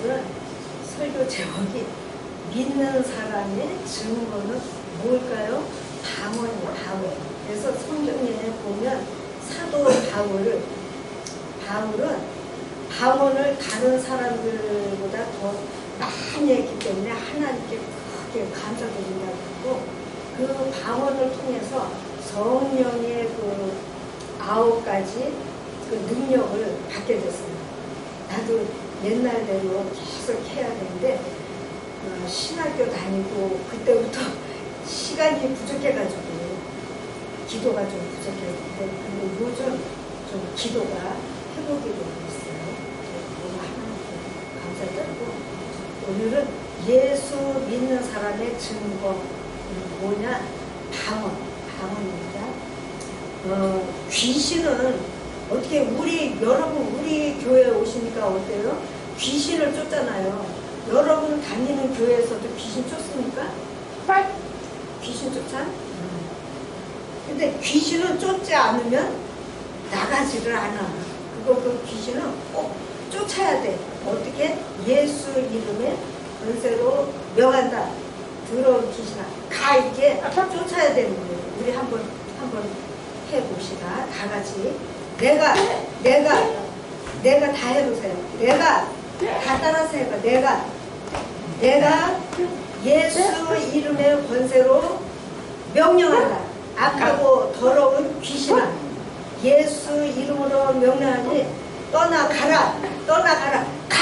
오늘은 설교 제목이 믿는 사람의 증거는 뭘까요? 방언이에요, 방언. 그래서 성경에 보면 사도 바울은 방언을 다른 사람들보다 더 많이 했기 때문에 하나님께 크게 감사드린다고 그 방언을 통해서 성령의 그 9가지 그 능력을 받게 됐습니다. 나도 옛날대로 계속 해야 되는데 신학교 다니고 그때부터 시간이 부족해가지고 기도가 좀 부족했는데 근데 요즘 좀 기도가 회복이 되고 있어요. 너무 하나님께 감사드리고 오늘은 예수 믿는 사람의 증거 뭐냐? 방언입니다. 귀신은 어떻게 여러분 우리 교회에 오시니까 어때요? 귀신을 쫓잖아요. 여러분 다니는 교회에서도 귀신 쫓습니까? 귀신 쫓아? 근데 귀신은 쫓지 않으면 나가지를 않아. 그 귀신은 꼭 쫓아야 돼. 어떻게? 예수 이름에 권세로 명한다. 더러운 귀신아 가 이렇게 쫓아야 되는 거예요. 우리 한번 해봅시다. 다 같이 내가 다 해보세요. 내가 다 따라서 해봐. 내가 예수 이름의 권세로 명령한다. 악하고 더러운 귀신아 예수 이름으로 명령하니 떠나가라. 가!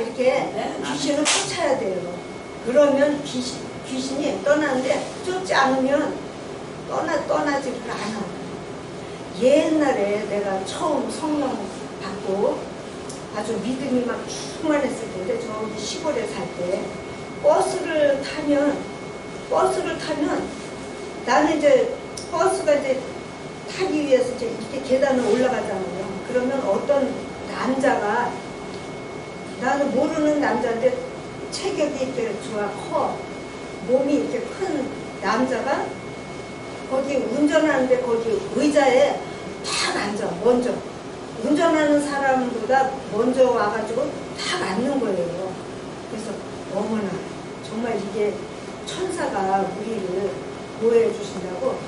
이렇게 귀신을 쫓아야 돼요. 그러면 귀신이 떠나는데 쫓지 않으면 떠나지를 않아. 옛날에 내가 처음 성령 받고 아주 믿음이 막 충만했을 때인데 저기 시골에 살 때 버스를 타면 나는 이제 버스가 이제 타기 위해서 이제 이렇게 계단을 올라가잖아요. 그러면 어떤 남자가 나는 모르는 남자인데 체격이 이렇게 커 몸이 이렇게 큰 남자가 거기 운전하는데 거기 의자에 탁 앉아. 먼저 운전하는 사람보다 먼저 와가지고 탁 앉는 거예요. 그래서 어머나 정말 이게 천사가 우리를 보호해 주신다고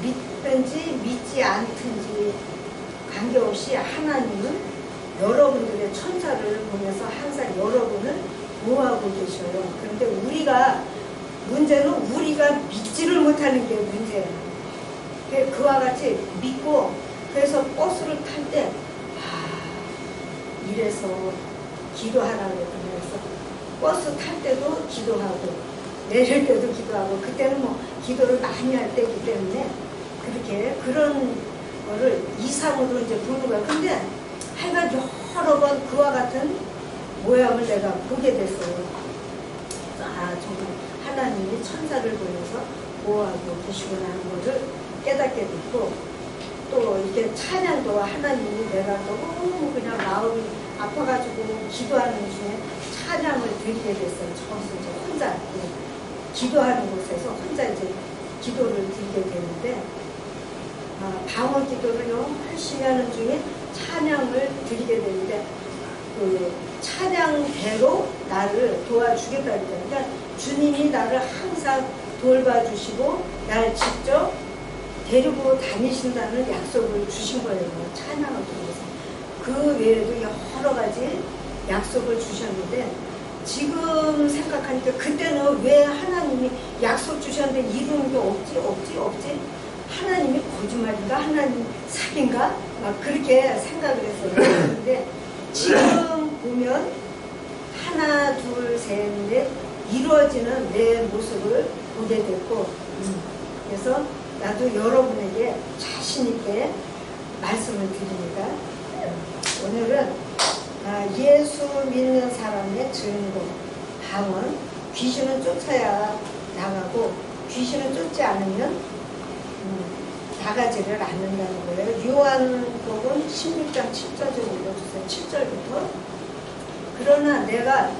믿든지 믿지 않든지 관계없이 하나님은 여러분들의 천사를 보면서 항상 여러분을 보호하고 계셔요. 그런데 문제는 우리가 믿지를 못하는 게 문제예요. 그와 같이 믿고 그래서 버스를 탈 때 이래서 기도하라고 그래서 버스 탈 때도 기도하고 내릴 때도 기도하고 그때는 뭐 기도를 많이 할 때이기 때문에 그렇게 그런 거를 이상으로 이제 보는 거야. 근데 하여간 여러 번 그와 같은 모양을 내가 보게 됐어요. 정말 하나님이 천사를 보내서 보호하고 계시구나 하는 것을 깨닫게 됐고 또 이렇게 찬양도 하나님이 내가 너무 그냥 마음이 아파가지고 기도하는 중에 찬양을 드리게 됐어요. 처음에 이제 혼자 기도하는 곳에서 혼자 이제 기도를 드리게 되는데 방언 기도를 열심히 하는 중에 찬양을 드리게 되는데 그 찬양대로 나를 도와주겠다 그러니까 주님이 나를 항상 돌봐주시고 나를 직접 데리고 다니신다는 약속을 주신 거예요. 찬양을 통해서. 그 외에도 여러 가지 약속을 주셨는데 지금 생각하니까 그때는 왜 하나님이 약속 주셨는데 이루는 게 없지? 하나님이 거짓말인가? 하나님 사기인가? 막 그렇게 생각을 했어요. 그런데 지금 보면 하나, 둘, 셋, 넷 이루어지는 내 모습을 보게 됐고 그래서 나도 여러분에게 자신있게 말씀을 드립니다. 오늘은 예수 믿는 사람의 증거, 방언, 귀신은 쫓아야 나가고 귀신은 쫓지 않으면 나가지를 않는다는 거예요. 요한복음 16장 7절 좀 읽어주세요. 7절부터 그러나 내가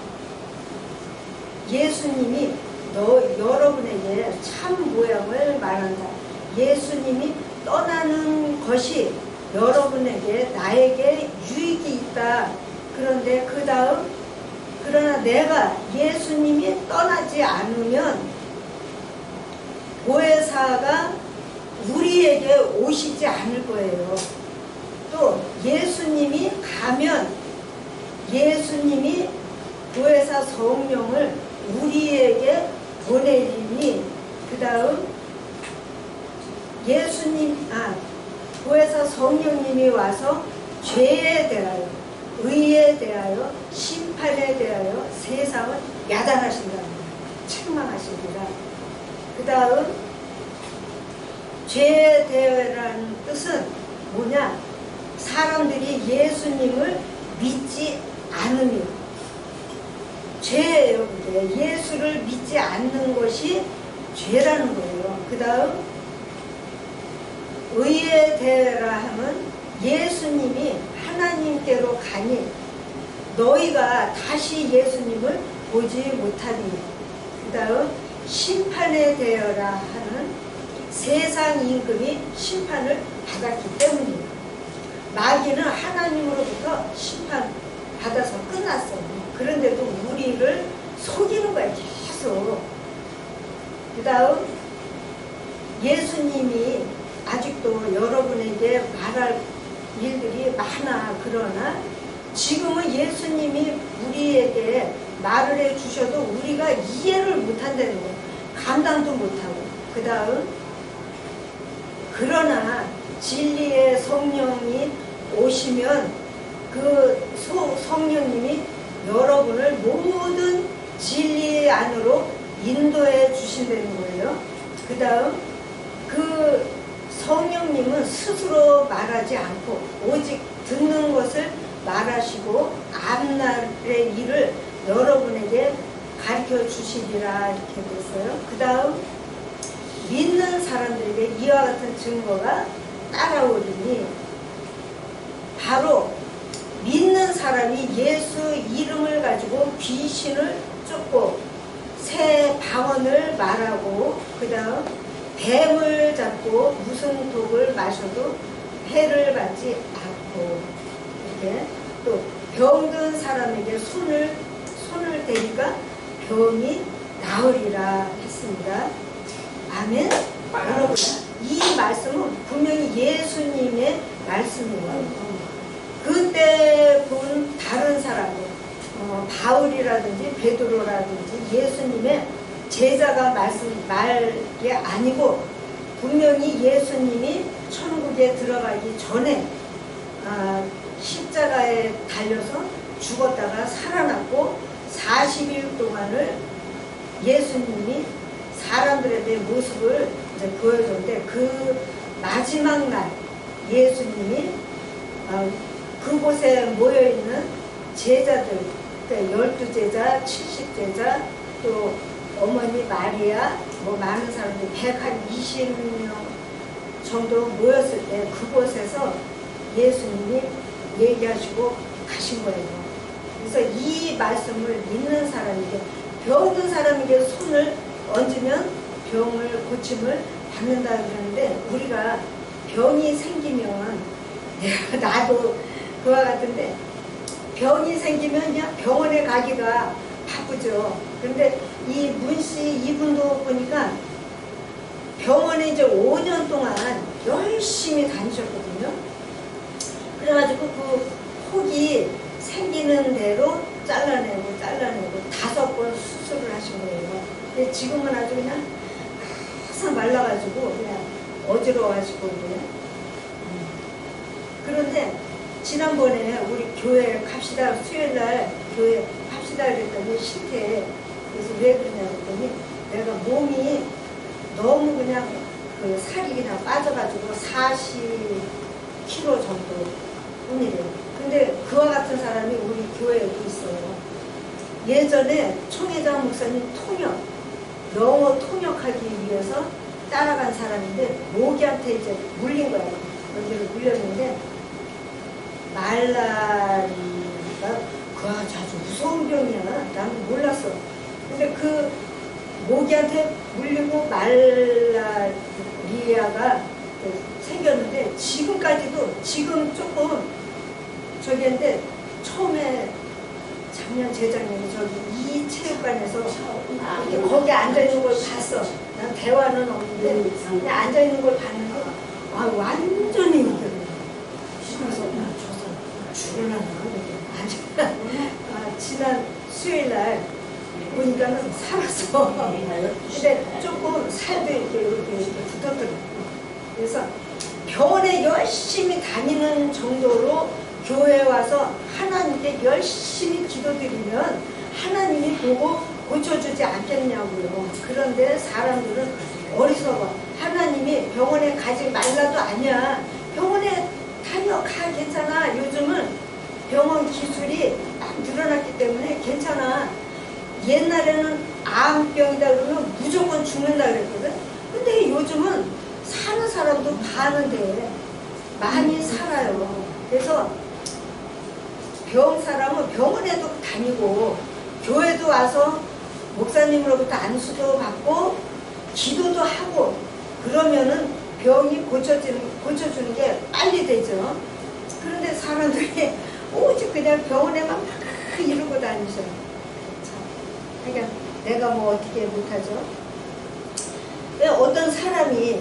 예수님이 여러분에게 참 모양을 말한다. 예수님이 떠나는 것이 여러분에게 나에게 유익이 있다. 그런데 그 다음 그러나 내가 예수님이 떠나지 않으면 보혜사가 우리에게 오시지 않을 거예요. 또 예수님이 가면 예수님이 보혜사 성령을 우리에게 보내리니 그 다음 보혜사 성령님이 와서 죄에 대하여 의에 대하여 심판에 대하여 세상을 야단하신다. 책망하십니다. 그 다음 죄에 대하여라는 뜻은 뭐냐? 사람들이 예수님을 믿지 않으며 죄예요. 예수를 믿지 않는 것이 죄라는 거예요. 그 다음 의에 대하여라 하면 예수님이 하나님께로 가니 너희가 다시 예수님을 보지 못하니 그 다음 심판에 대하여라 하는 세상 임금이 심판을 받았기 때문입니다. 마귀는 하나님으로부터 심판 받아서 끝났어요. 그런데도 우리를 속이는 거예요. 계속. 그 다음 예수님이 아직도 여러분에게 말할 일들이 많아. 그러나 지금은 예수님이 우리에게 말을 해주셔도 우리가 이해를 못한다는 거예요. 감당도 못하고. 그 다음 그러나 진리의 성령이 오시면 그 성령님이 여러분을 모든 진리 안으로 인도해 주신다는 거예요. 그 다음 그 성령님은 스스로 말하지 않고 오직 듣는 것을 말하시고 앞날의 일을 여러분에게 가르쳐 주시리라 이렇게 됐어요. 그 다음 믿는 사람들에게 이와 같은 증거가 따라오리니 바로 믿는 사람이 예수 이름을 가지고 귀신을 쫓고 새 방언을 말하고 그 다음 뱀을 잡고 무슨 독을 마셔도 해를 받지 않고 이렇게 또 병든 사람에게 손을 대니까 병이 나으리라 했습니다. 아멘. 여러분 이 말씀은 분명히 예수님의 말씀이에요. 그때 본 다른 사람들 바울이라든지 베드로라든지 예수님의 제자가 말이 아니고 분명히 예수님이 천국에 들어가기 전에 십자가에 달려서 죽었다가 살아났고 40일 동안을 예수님이 사람들에 대한 모습을 이제 보여줬는데 그 마지막 날 예수님이 그곳에 모여있는 제자들, 그러니까 12제자, 70제자, 또 어머니 마리아, 뭐 많은 사람들이 120명 정도 모였을 때 그곳에서 예수님이 얘기하시고 가신 거예요. 그래서 이 말씀을 믿는 사람에게, 병든 사람에게 손을 얹으면 병을 고침을 받는다 그러는데 우리가 병이 생기면 나도 그와 같은데 병이 생기면 그냥 병원에 가기가 바쁘죠. 그런데 이 문씨 이분도 보니까 병원에 이제 5년 동안 열심히 다니셨거든요. 그래가지고 그 혹이 생기는 대로 잘라내고 5번 수술을 하신 거예요. 근데 지금은 아주 그냥 항상 말라가지고 그냥 어지러워가지고 그냥. 그런데 지난번에 우리 교회 갑시다, 수요일날 교회 갑시다 그랬더니 싫대. 그래서 왜 그러냐 그랬더니 내가 몸이 너무 그냥 그 살이 그냥 빠져가지고 40kg 정도 뿐이래요. 근데 그와 같은 사람이 우리 교회에도 있어요. 예전에 총회장 목사님 영어 통역하기 위해서 따라간 사람인데 모기한테 이제 물린 거야. 여기를 물렸는데 말라리가 그 아주 무서운 병이야. 나는 몰랐어. 근데 그 모기한테 물리고 말라리아가 생겼는데 지금까지도 지금 조금 저기 했는데 처음에 작년 재작년에 저기 이 체육관에서 이렇게 거기 앉아 있는 걸 봤어. 난 대화는 없는데 그냥 앉아 있는 걸 봤는데 아 완전히 이겨요. 그래서 저서 죽을라나 아, 지난 수요일 날 보니까는 살았어. 근데 조금 살도 이렇게 붙었더라고. 그래서 병원에 열심히 다니는 정도로 교회에 와서 하나님께 열심히 기도드리면 하나님이 보고 고쳐주지 않겠냐고요. 그런데 사람들은 어리석어. 하나님이 병원에 가지 말라도 아니야. 병원에 다녀 가 괜찮아. 요즘은 병원 기술이 막 늘어났기 때문에 괜찮아. 옛날에는 암병이다 그러면 무조건 죽는다 그랬거든. 근데 요즘은 사는 사람도 많은데 많이 살아요. 그래서 병 사람은 병원에도 다니고 교회도 와서 목사님으로부터 안수도 받고 기도도 하고 그러면은 병이 고쳐주는 게 빨리 되죠. 그런데 사람들이 오직 그냥 병원에만 막 이러고 다니셔요. 그러니까 내가 뭐 어떻게 못하죠? 왜 어떤 사람이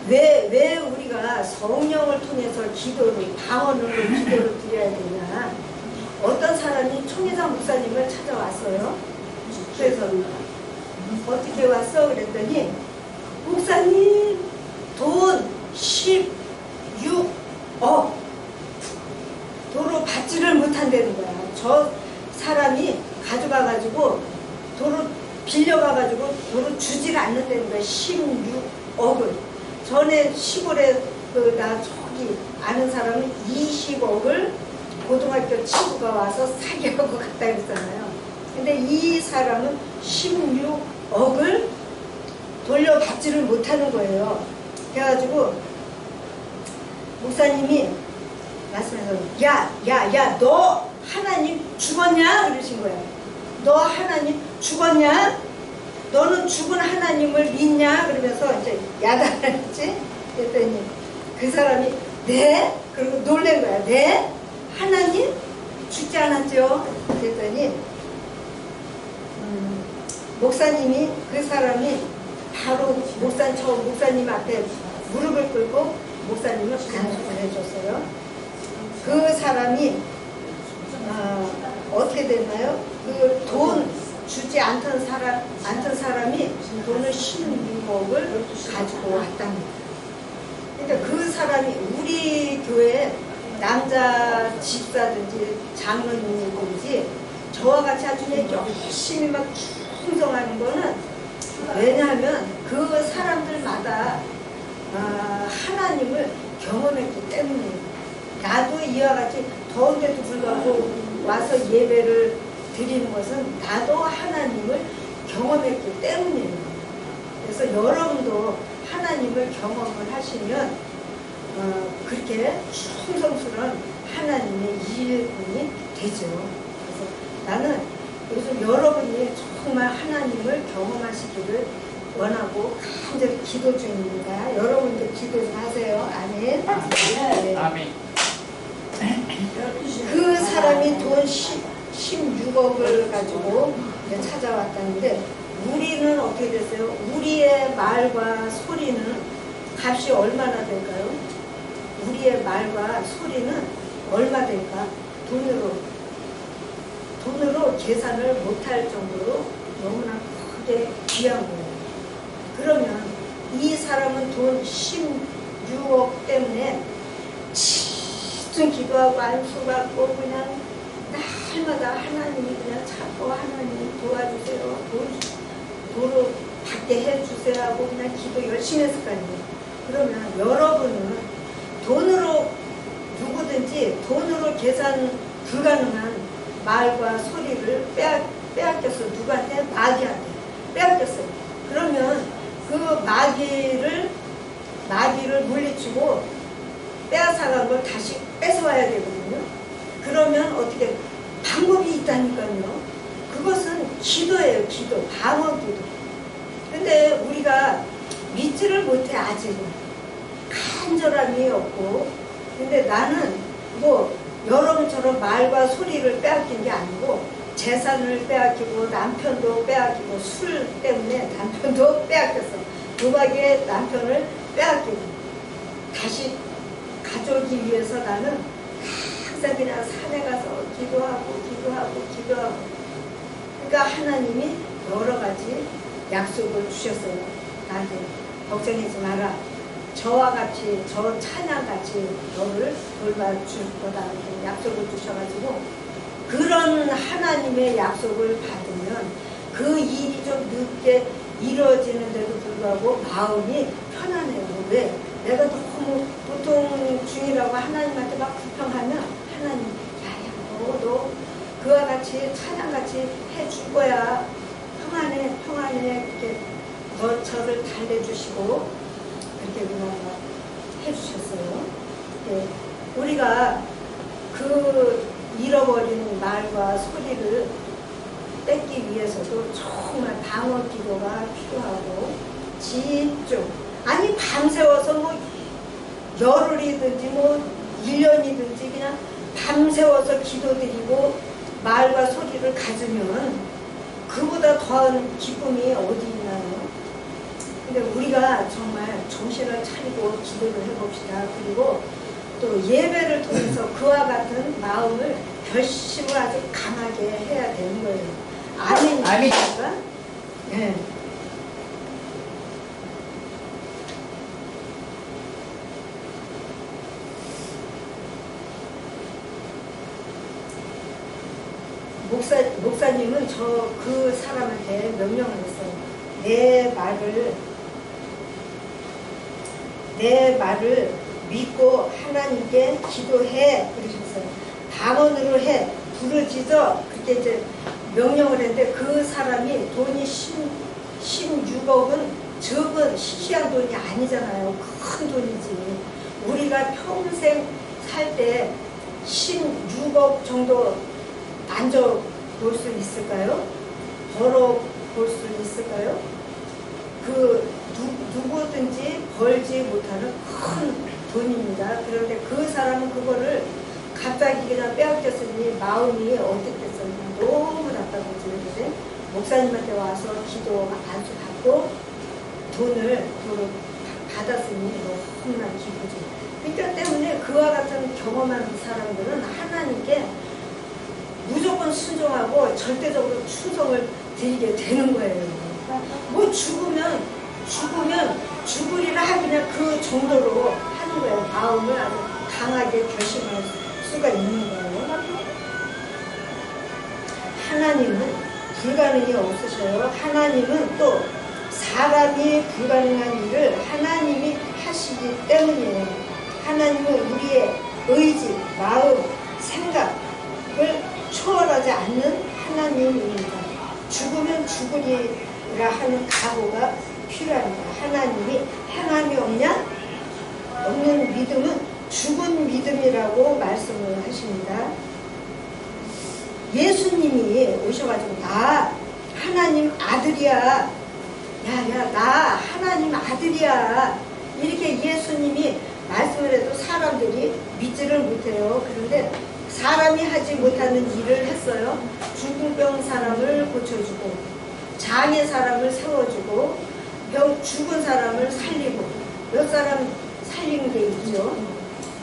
왜 우리가 성령을 통해서 기도를 방언으로 기도를 드려야 되냐? 어떤 사람이 총회장 목사님을 찾아왔어요. 그래서 어떻게 왔어? 그랬더니 목사님 돈 16억 도로 받지를 못한다는 거야. 저 사람이 가져가가지고 도로 빌려가가지고 도로 주지를 않는다는 거야. 16억을. 전에 시골에 나 저기 아는 사람은 20억을 고등학교 친구가 와서 사기하고 갔다 그랬잖아요. 근데 이 사람은 16억을 돌려받지를 못하는 거예요. 그래가지고 목사님이 말씀해서 야 너 하나님 죽었냐? 그러신 거예요. 너 하나님 죽었냐? 너는 죽은 하나님을 믿냐? 그러면서 이제 야단을 했지. 그랬더니 그 사람이 네? 그리고 놀란 거야. 네? 하나님 죽지 않았죠? 그랬더니 목사님이 그 사람이 바로 목사님 앞에 무릎을 꿇고 목사님을 간수를 해줬어요. 그 사람이 어떻게 됐나요? 그 돈 주지 않던 사람이 돈을 16억을 가지고 왔답니다. 그러니까 그 사람이 우리 교회 남자 집사든지 장로님이든지 저와 같이 아주 열심히 막 충성하는 거는 왜냐하면 그 사람들마다 하나님을 경험했기 때문이에요. 나도 이와 같이 더운데도 불구하고 와서 예배를 드리는 것은 나도 하나님을 경험했기 때문이에요. 그래서 여러분도 하나님을 경험을 하시면 그렇게 충성스러운 하나님의 일꾼이 되죠. 그래서 나는 요즘 여러분이 정말 하나님을 경험하시기를 원하고 간절히 기도 중입니다. 여러분들 기도 좀 하세요. 아멘. 네. 아멘. 그 사람이 돈 16억을 가지고 찾아왔다는데 우리는 어떻게 됐어요? 우리의 말과 소리는 값이 얼마나 될까요? 우리의 말과 소리는 얼마 될까? 돈으로 계산을 못할 정도로 너무나 크게 귀한 거예요. 그러면 이 사람은 돈 16억 때문에 집중 기도하고 안수받고 그냥 날마다 하나님이 그냥 찾고 하나님 도와주세요. 도로 받게 해주세요 하고 그냥 기도 열심히 했을 거 아니에요. 그러면 여러분은 돈으로 누구든지 돈으로 계산 불가능한 말과 소리를 빼앗겼어. 누구한테? 마귀한테 빼앗겼어요. 그러면 그 마귀를 물리치고 빼앗아간 걸 다시 뺏어와야 되거든요. 그러면 어떻게 방법이 있다니까요. 그것은 기도예요. 기도, 방어 기도. 근데 우리가 믿지를 못해. 아직은 간절함이 없고, 근데 나는 뭐 여러분처럼 말과 소리를 빼앗긴 게 아니고 재산을 빼앗기고 남편도 빼앗기고 술 때문에 남편도 빼앗겼어. 도박에 남편을 빼앗기고 다시 가져오기 위해서 나는 항상 그냥 산에 가서 기도하고 그러니까 하나님이 여러 가지 약속을 주셨어요. 나한테 걱정하지 마라. 저와 같이 저 찬양같이 너를 돌봐줄 거다 이렇게 약속을 주셔가지고 그런 하나님의 약속을 받으면 그 일이 좀 늦게 이루어지는데도 불구하고 마음이 편안해요. 왜? 내가 너무 고통 중이라고 하나님한테 막 불평하면 하나님 야야 너 그와 같이 찬양같이 해줄 거야. 평안해 이렇게 저를 달래주시고 이렇게 그냥 해주셨어요. 네. 우리가 그 잃어버린 말과 소리를 뺏기 위해서도 정말 방어 기도가 필요하고 집중. 아니 밤새워서 뭐 열흘이든지 뭐 1년이든지 그냥 밤새워서 기도드리고 말과 소리를 가지면 그보다 더한 기쁨이 어디 있나요? 근데 우리가 정말 정신을 차리고 기도를 해봅시다. 그리고 또 예배를 통해서 그와 같은 마음을 결심을 아주 강하게 해야 되는 거예요. 아멘입니까? 네. 목사님은 그 사람한테 명령을 했어요. 내 말을 믿고 하나님께 기도해 그러셨어요. 방언으로 해 부르짖어 그렇게 이제 명령을 했는데 그 사람이 돈이 16억은 적은 시시한 돈이 아니잖아요. 큰 돈이지. 우리가 평생 살 때 16억 정도 만져볼 수 있을까요? 벌어볼 수 있을까요? 누구든지 벌지 못하는 큰 돈입니다. 그런데 그 사람은 그거를 갑자기 그냥 빼앗겼으니 마음이 어떻겠어요? 너무 답답하지. 그런데 목사님한테 와서 기도 안수 받고 돈을 받았으니 너무나 기쁘죠. 그러니까 때문에 그와 같은 경험한 사람들은 하나님께 무조건 순종하고 절대적으로 충성을 드리게 되는 거예요. 뭐 죽으면 죽으리라 그냥 그 정도로 하는 거예요. 마음을 아주 강하게 결심할 수가 있는 거예요. 하나님은 불가능이 없으셔요. 하나님은 또 사람이 불가능한 일을 하나님이 하시기 때문이에요. 하나님은 우리의 의지, 마음, 생각을 초월하지 않는 하나님입니다. 죽으면 죽으리라 하는 각오가 필요합니다. 하나님이 행함이 없는 믿음은 죽은 믿음이라고 말씀을 하십니다. 예수님이 오셔가지고 나 하나님 아들이야. 야, 나 하나님 아들이야. 이렇게 예수님이 말씀을 해도 사람들이 믿지를 못해요. 그런데 사람이 하지 못하는 일을 했어요. 중풍병 사람을 고쳐주고 장애 사람을 세워주고 죽은 사람을 살리고 몇 사람 살린 게 있죠.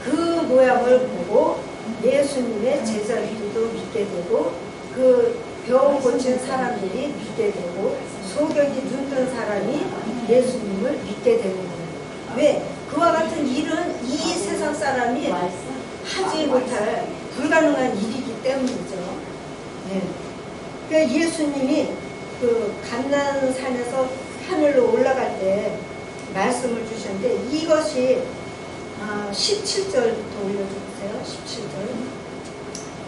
그 모양을 보고 예수님의 제자들도 믿게 되고 그 병 고친 사람들이 믿게 되고 소경이 눈뜬 사람이 예수님을 믿게 되는 거예요. 왜? 그와 같은 일은 이 세상 사람이 하지 못할 불가능한 일이기 때문이죠. 네. 그러니까 예수님이 그 감난산에서 하늘로 올라갈 때 말씀을 주셨는데 이것이 17절부터 올려주세요. 17절.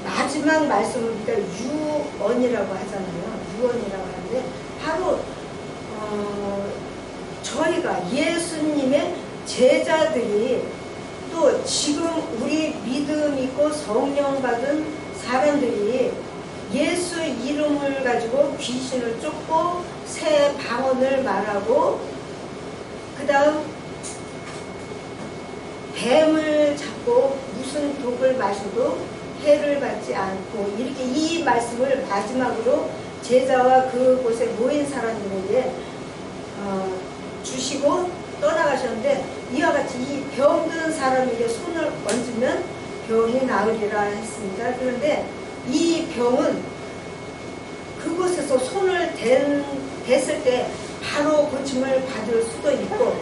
마지막 말씀을 우리가 유언이라고 하잖아요. 유언이라고 하는데 바로 저희가 예수님의 제자들이 또 지금 우리 믿음 있고 성령 받은 사람들이 예수 이름을 가지고 귀신을 쫓고 새 방언을 말하고 그 다음 않고 무슨 독을 마셔도 해를 받지 않고, 이렇게 이 말씀을 마지막으로 제자와 그곳에 모인 사람들에게 주시고 떠나가셨는데, 이와 같이 이 병든 사람에게 손을 얹으면 병이 나으리라 했습니다. 그런데 이 병은 그곳에서 손을 댔을 때 바로 고침을 받을 수도 있고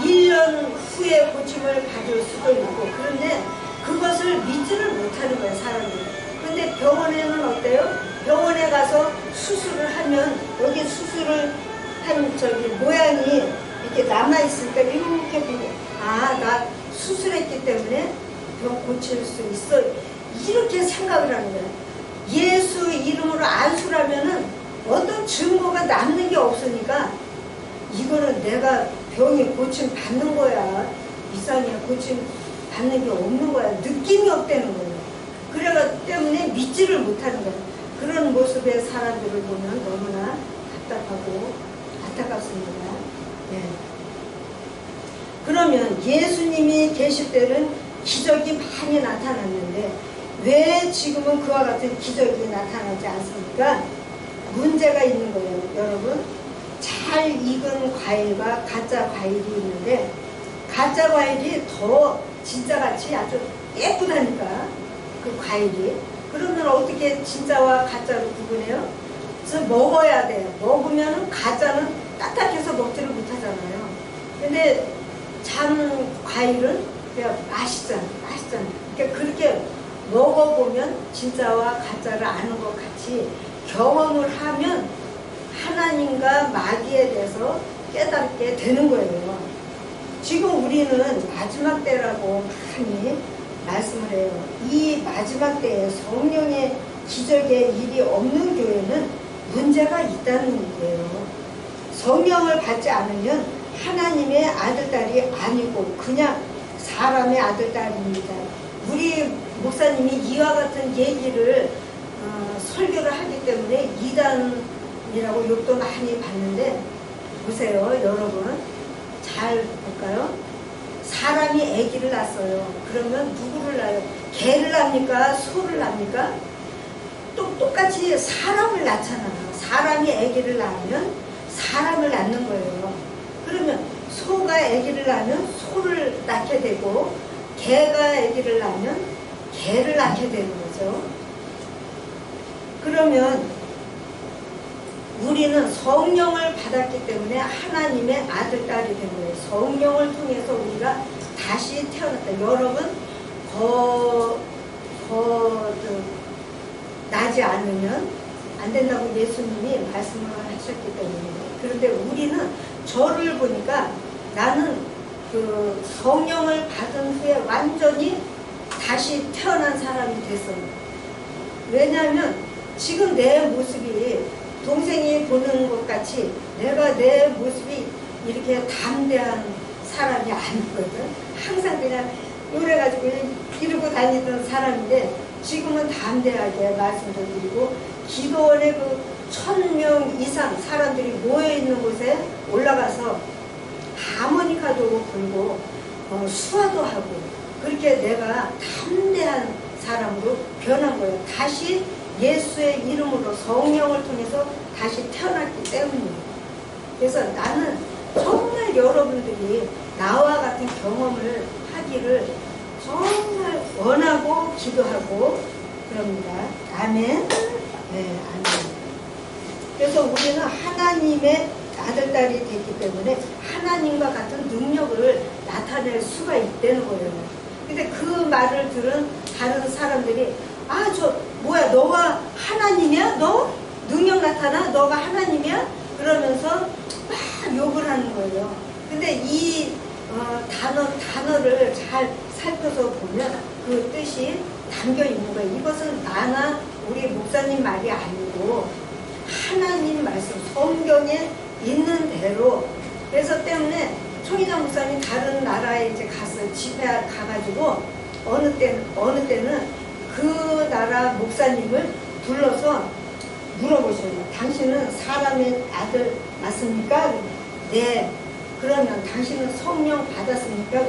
1년 후에 고침을 받을 수도 있고, 그런데 그것을 믿지를 못하는 거예요, 사람들이. 근데 병원에는 어때요? 병원에 가서 수술을 하면 여기 수술을 한 모양이 이렇게 남아있으니까 이렇게 보고, 아, 나 수술했기 때문에 병 고칠 수 있어, 이렇게 생각을 하는 거예요. 예수 이름으로 안수라면은 어떤 증거가 남는 게 없으니까 이거는 내가 병이 고침 받는 거야, 이상이야, 고침 받는 게 없는 거야, 느낌이 없다는 거예요. 그래가 때문에 믿지를 못하는 거예요. 그런 모습의 사람들을 보면 너무나 답답하고 안타깝습니다. 네. 그러면 예수님이 계실 때는 기적이 많이 나타났는데 왜 지금은 그와 같은 기적이 나타나지 않습니까? 문제가 있는 거예요, 여러분. 잘 익은 과일과 가짜 과일이 있는데 가짜 과일이 더 진짜같이 아주 예쁘다니까, 그 과일이. 그러면 어떻게 진짜와 가짜로 구분해요? 그래서 먹어야 돼요. 먹으면 가짜는 딱딱해서 먹지를 못하잖아요. 근데 참 과일은 그냥 맛있잖아. 그러니까 그렇게 먹어보면 진짜와 가짜를 아는 것 같이 경험을 하면 하나님과 마귀에 대해서 깨닫게 되는 거예요. 지금 우리는 마지막 때라고 많이 말씀을 해요. 이 마지막 때에 성령의 기적의 일이 없는 교회는 문제가 있다는 얘기예요. 성령을 받지 않으면 하나님의 아들딸이 아니고 그냥 사람의 아들딸입니다. 우리 목사님이 이와 같은 얘기를 설교를 하기 때문에 이단이라고 욕도 많이 받는데, 보세요, 여러분. 잘 볼까요? 사람이 아기를 낳았어요. 그러면 누구를 낳아요? 개를 낳습니까? 소를 낳습니까? 똑같이 사람을 낳잖아. 사람이 아기를 낳으면 사람을 낳는 거예요. 그러면 소가 아기를 낳으면 소를 낳게 되고 개가 아기를 낳으면 개를 낳게 되는 거죠. 그러면 우리는 성령을 받았기 때문에 하나님의 아들, 딸이 된 거예요. 성령을 통해서 우리가 다시 태어났다. 여러분, 나지 않으면 안 된다고 예수님이 말씀을 하셨기 때문에. 그런데 우리는 저를 보니까 나는 그 성령을 받은 후에 완전히 다시 태어난 사람이 됐어요. 왜냐하면 지금 내 모습이 동생이 보는 것 같이 내가 내 모습이 이렇게 담대한 사람이 아니거든. 항상 그냥 요래가지고 이러고 다니던 사람인데 지금은 담대하게 말씀도 드리고, 기도원에 그 1000명 이상 사람들이 모여있는 곳에 올라가서 하모니카도 불고 수화도 하고, 그렇게 내가 담대한 사람으로 변한 거예요. 다시 예수의 이름으로 성령을 통해서 다시 태어났기 때문이에요. 그래서 나는 정말 여러분들이 나와 같은 경험을 하기를 정말 원하고 기도하고 그럽니다. 아멘. 네, 아멘. 그래서 우리는 하나님의 아들, 딸이 됐기 때문에 하나님과 같은 능력을 나타낼 수가 있다는 거예요. 근데 그 말을 들은 다른 사람들이, 아, 뭐야, 너가 하나님이야? 너? 능력 나타나? 너가 하나님이야? 그러면서 막 욕을 하는 거예요. 근데 이 단어를 잘 살펴서 보면 그 뜻이 담겨 있는 거예요. 이것은 나나 우리 목사님 말이 아니고 하나님 말씀, 성경에 있는 대로. 그래서 때문에 총희장 목사님 다른 나라에 이제 갔어요. 집회 가가지고 어느 때는 그 나라 목사님을 불러서 물어보셔요. 당신은 사람의 아들 맞습니까? 네. 그러면 당신은 성령 받았습니까?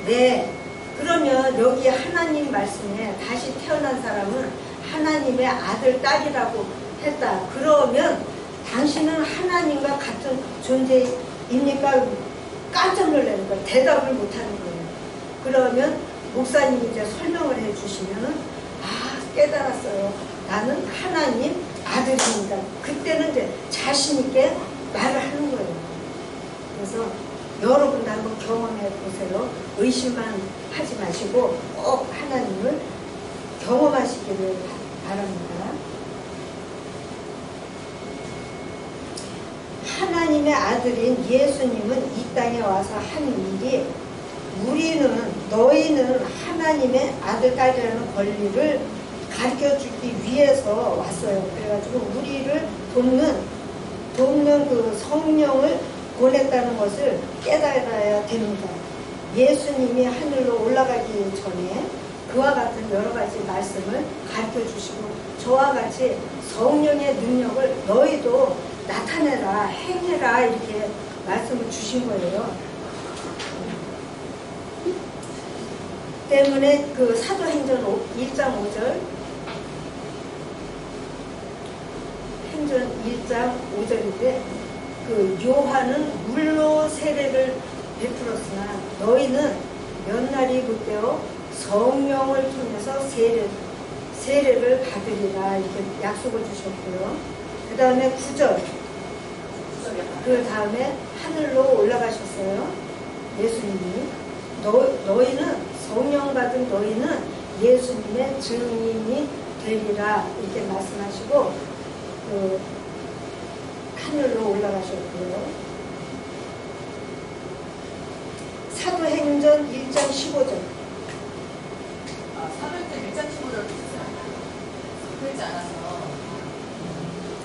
네. 그러면 그러면 여기 하나님 말씀에 다시 태어난 사람은 하나님의 아들, 딸이라고 했다. 그러면 당신은 하나님과 같은 존재입니까? 깜짝 놀라는 거예요. 대답을 못하는 거예요. 그러면 목사님이 이제 설명을 해주시면은 깨달았어요. 나는 하나님 아들입니다. 그때는 이제 자신있게 말을 하는 거예요. 그래서 여러분도 한번 경험해 보세요. 의심만 하지 마시고 꼭 하나님을 경험하시기를 바랍니다. 하나님의 아들인 예수님은 이 땅에 와서 한 일이 너희는 하나님의 아들, 딸이라는 권리를 가르쳐주기 위해서 왔어요. 그래가지고 우리를 돕는 그 성령을 보냈다는 것을 깨달아야 됩니다. 예수님이 하늘로 올라가기 전에 그와 같은 여러 가지 말씀을 가르쳐 주시고 저와 같이 성령의 능력을 너희도 나타내라, 행해라 이렇게 말씀을 주신 거예요. 때문에 그 사도행전 1장 5절 행전 1장 5절인데 그 요한은 물로 세례를 베풀었으나 너희는 몇 날이 그때요 성령을 통해서 세례를 받으리라 이렇게 약속을 주셨고요. 그 다음에 9절 그 다음에 하늘로 올라가셨어요. 예수님이 너희는 성령 받은 너희는 예수님의 증인이 되리라 이렇게 말씀하시고 하늘로 올라가셨고요. 사도행전 1장 15절 사도행전 1장 15절을 그러지 않아서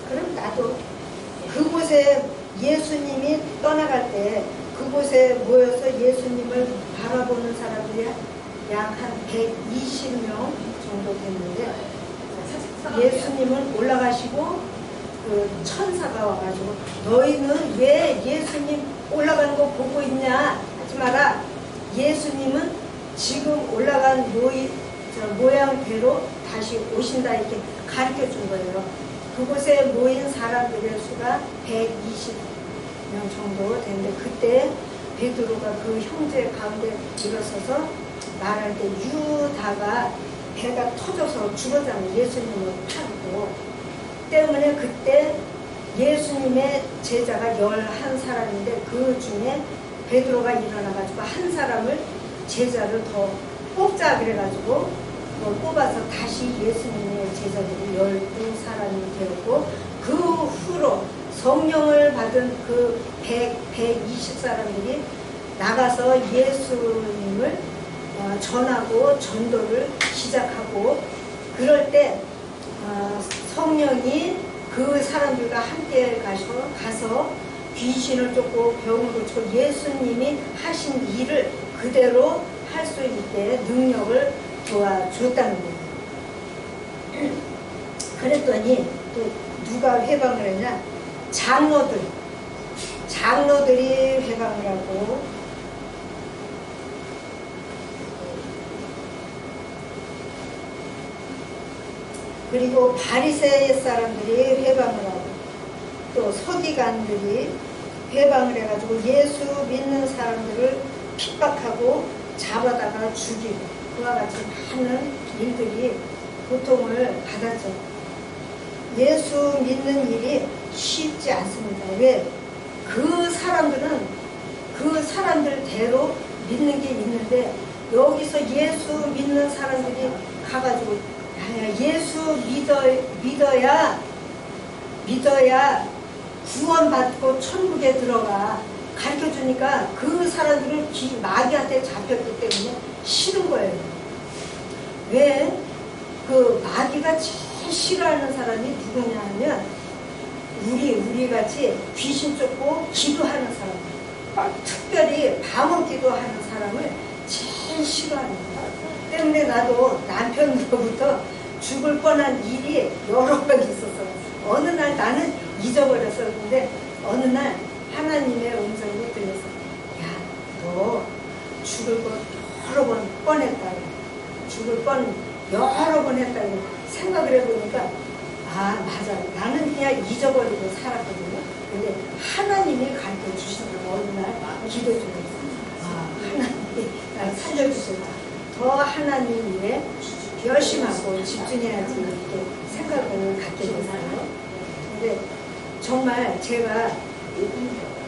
그럼 나도 그곳에 예수님이 떠나갈 때 그곳에 모여서 예수님을 바라보는 사람들이 약 한 120명 정도 됐는데 예수님은 올라가시고 그 천사가 와가지고 너희는 왜 예수님 올라가는 거 보고 있냐 하지 마라. 예수님은 지금 올라간 모양대로 다시 오신다 이렇게 가르쳐 준 거예요. 그곳에 모인 사람들의 수가 120명 정도 되는데 그때 베드로가 그 형제 가운데 일어서서 말할 때 유다가 배가 터져서 죽었잖아요. 예수님을 타고 때문에 그때 예수님의 제자가 11사람인데 그 중에 베드로가 일어나가지고 한 사람을 제자를 더 뽑자 그래가지고 그걸 뽑아서 다시 예수님의 제자들이 12사람이 되었고 그 후로 성령을 받은 그 120사람들이 나가서 예수님을 전하고 전도를 시작하고 그럴 때 성령이 그 사람들과 함께 가서 귀신을 쫓고 병을 고치고 예수님이 하신 일을 그대로 할 수 있게 능력을 도와줬다는 거예요. 그랬더니 또 누가 회방을 했냐? 장로들이 회방을 하고 그리고 바리새 사람들이 회방을 하고 또 서기관들이 회방을 해가지고 예수 믿는 사람들을 핍박하고 잡아다가 죽이고 그와 같이 많은 일들이 고통을 받았죠. 예수 믿는 일이 쉽지 않습니다. 왜? 그 사람들은 그 사람들대로 믿는 게 있는데 여기서 예수 믿는 사람들이 가가지고 예수 믿어야 구원받고 천국에 들어가 가르쳐주니까 그 사람들은 마귀한테 잡혔기 때문에 싫은 거예요. 왜? 그 마귀가 제일 싫어하는 사람이 누구냐 하면 우리 같이 귀신 쫓고 기도하는 사람, 특별히 방언 기도하는 사람을 제일 싫어합니다. 때문에 나도 남편으로부터 죽을 뻔한 일이 여러 번 있었어. 어느 날 나는 잊어버렸어. 근데 어느 날 하나님의 음성이 들려서 야, 너 죽을 거 여러 번 뻔했다고, 죽을 뻔 여러 번 했다고 생각을 해보니까 아 맞아, 나는 그냥 잊어버리고 살았거든요. 근데 하나님이 가르쳐 주시더라고. 어느 날 기도 중에서 아 하나님이 나를 살려주셨다. 더 하나님 위에 열심하고 집중해야지 이렇게 생각을 갖게 됐어요. 근데 정말 제가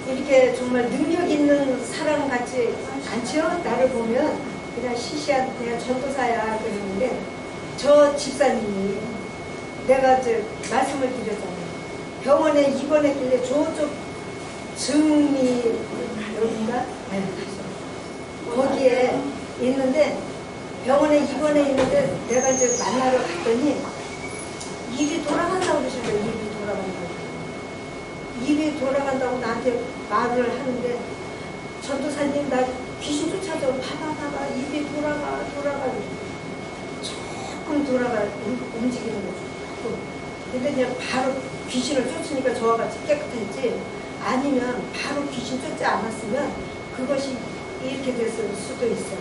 이렇게 정말 능력 있는 사람 같지 않죠? 나를 보면 그냥 시시한 그냥 전도사야 그러는데, 저 집사님이 내가 이제 말씀을 드렸잖아요. 병원에 입원했길래 저쪽 증미 여긴가? 네. 거기에 있는데, 병원에 입원해 있는데 내가 이제 만나러 갔더니 입이 돌아간다고 그러시는 거예요. 입이 돌아간다고. 입이 돌아간다고 나한테 말을 하는데, 전도사님 나 귀신 쫓아져, 봐봐 입이 돌아가 조금 움직이는 거죠. 근데 그냥 바로 귀신을 쫓으니까 저와 같이 깨끗했지, 아니면 바로 귀신 쫓지 않았으면 그것이 이렇게 됐을 수도 있어요.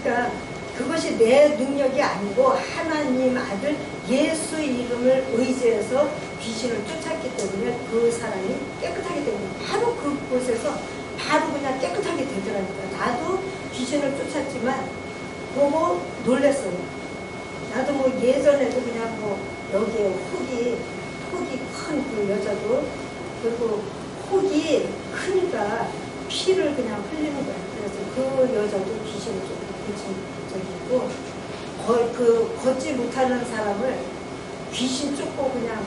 그러니까 그것이 내 능력이 아니고 하나님 아들 예수 이름을 의지해서 귀신을 쫓았기 때문에 그 사람이 깨끗하게 되는 거예요. 바로 그곳에서 바로 그냥 깨끗하게 되더라니까. 나도 귀신을 쫓았지만 보고 놀랬어요. 나도 뭐 예전에도 그냥 뭐 여기에 혹이 큰 그 여자도, 그리고 혹이 크니까 피를 그냥 흘리는 거야. 그래서 그 여자도 귀신을 쫓은 적이 있고, 그 걷지 못하는 사람을 귀신 쫓고 그냥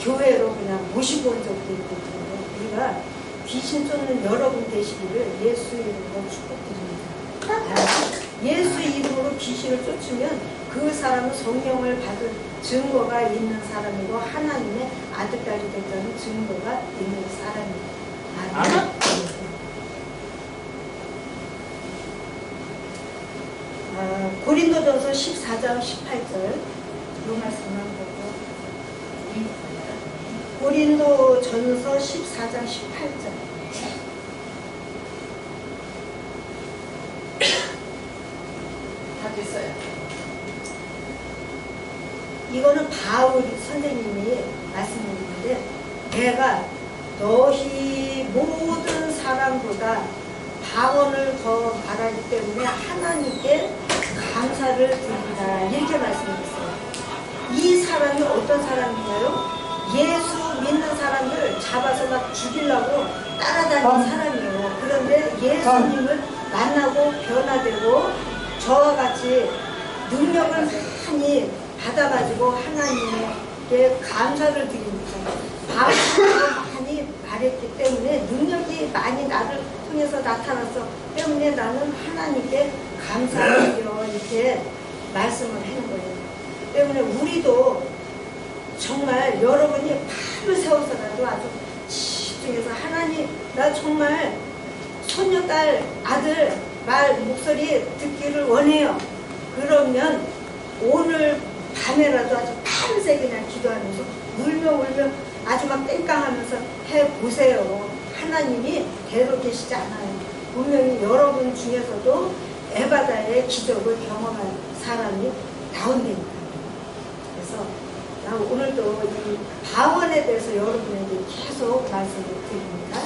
교회로 그냥 모시고 온 적도 있거든요. 우리가 귀신 쫓는 여러분 되시기를 예수 이름으로 축복드립니다. 예수 이름으로 귀신을 쫓으면 그 사람은 성령을 받은 증거가 있는 사람이고 하나님의 아들딸이 됐다는 증거가 있는 사람입니다. 아멘. 고린도전서 14장 18절 이 말씀만 보고, 고린도전서 14장 18절 다 됐어요. 이거는 바울 선생님이 말씀드리는데, 내가 너희 모든 사람보다 방언을 더 말하기 때문에 하나님께 감사를 드린다, 이렇게 말씀했어요. 이 사람이 어떤 사람이냐요? 예수 믿는 사람들 잡아서 막 죽이려고 따라다니는 사람이에요. 그런데 예수님을 만나고 변화되고 저와 같이 능력을 많이 받아가지고 하나님께 감사를 드립니다. 바울도 많이 말했기 때문에 능력이 많이 나를 통해서 나타났어 때문에 나는 하나님께 감사드려, 이렇게 말씀을 하는 거예요. 때문에 우리도 정말 여러분이 팔을 세워서라도 아주 집중해서 하나님, 나 정말 손녀딸 아들 말 목소리 듣기를 원해요. 그러면 오늘 밤에라도 아주 밤새 그냥 기도하면서 울며 아주 막 땡깡하면서 해보세요. 하나님이 대로 계시지 않아요. 분명히 여러분 중에서도 에바다의 기적을 경험한 사람이 나온다니까. 그래서 나 오늘도 이 방언에 대해서 여러분에게 계속 말씀을 드립니다.